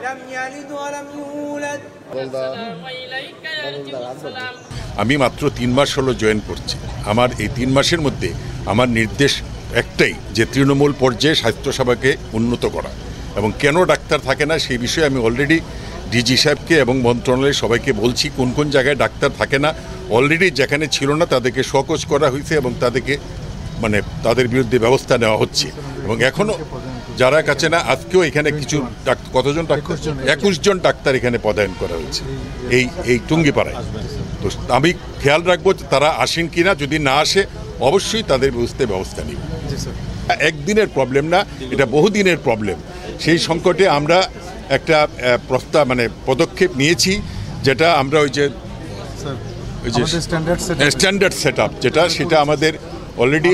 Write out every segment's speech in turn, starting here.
لم يلد ولم يولد আমি মাত্র 3 মাস হলো জয়েন করছি। আমার এই 3 মাসের মধ্যে আমার নির্দেশ একটাই, যে তৃণমূল পর্যায়ে স্বাস্থ্যসেবাকে উন্নত করা, এবং কেন ডাক্তার থাকে না সেই বিষয়ে আমি অলরেডি ডিজি সাহেবকে এবং মন্ত্রণালয়ের সবাইকে বলছি। কোন কোন জায়গায় ডাক্তার থাকে না, অলরেডি যেখানে ছিল না তাদেরকে শোকজ করা হয়েছে এবং তাদের বিরুদ্ধে ব্যবস্থা নেওয়া হচ্ছে। এবং এখনও যারা কাছে না, আজকেও এখানে কিছু কতজন ডাক্তার, 21 জন ডাক্তার এখানে পদায়ন করা হয়েছে এই টুঙ্গিপাড়ায়। তো আমি খেয়াল রাখবো তারা আসেন কিনা, যদি না আসে অবশ্যই তাদের ব্যবস্থা নিব। একদিনের প্রবলেম না, এটা বহুদিনের প্রবলেম। সেই সংকটে আমরা একটা পদক্ষেপ নিয়েছি, যেটা আমরা ওই যে স্ট্যান্ডার্ড সেট আপ সেটা আমাদের অলরেডি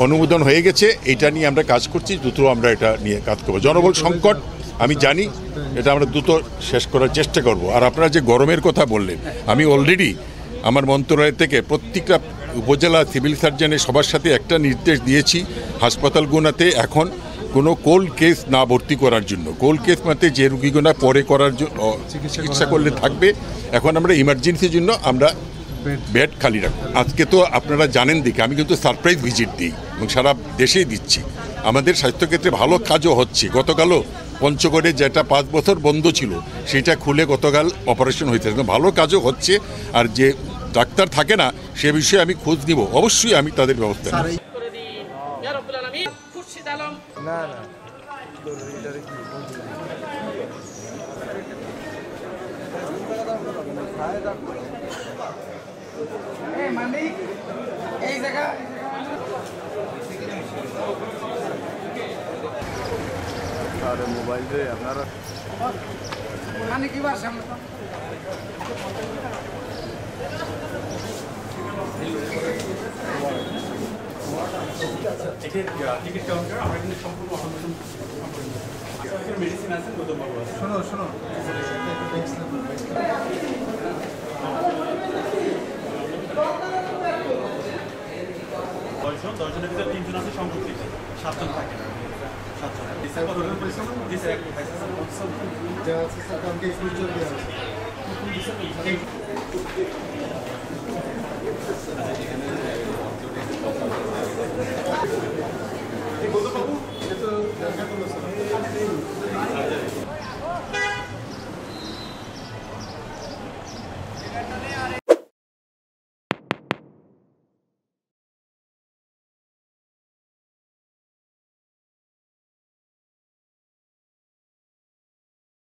অনুমোদন হয়ে গেছে। এটা নিয়ে আমরা কাজ করছি, দ্রুত আমরা এটা নিয়ে কাজ করবো। জনবল সংকট আমি জানি, এটা আমরা দ্রুত শেষ করার চেষ্টা করব। আর আপনারা যে গরমের কথা বললেন, আমি অলরেডি আমার মন্ত্রণালয় থেকে প্রত্যেকটা উপজেলা সিভিল সার্জনের সবার সাথে একটা নির্দেশ দিয়েছি, হাসপাতালগুলোতে এখন কোনো কোল্ড কেস না ভর্তি করার জন্য। কোল্ড কেস যে রুগীগুলো পরে করার জন্য চিকিৎসা করলে থাকবে, এখন আমরা ইমার্জেন্সির জন্য আমরা বেড খালি রাখবো। আজকে তো আপনারা জানেন দেখে আমি কিন্তু সারপ্রাইজ ভিজিট দিই এবং সারা দেশেই দিচ্ছি। আমাদের স্বাস্থ্যক্ষেত্রে ভালো কাজও হচ্ছে। গতকালও পঞ্চগড়ে যেটা 5 বছর বন্ধ ছিল সেটা খুলে গতকাল অপারেশন হয়েছে, ভালো কাজও হচ্ছে। আর যে ডাক্তার থাকে না সে বিষয়ে আমি খোঁজ নিব, অবশ্যই আমি তাদের ব্যবস্থা নেব। মোবাইল রে আপনারা কি ভাষা টিকিট কাউন্টার আমরা কিন্তু সম্পূর্ণ মেডিসিন আছে। শোনো 10 জনের ভিতরে 3 জন আছে সংযুক্ত, 7 জন থাকে না।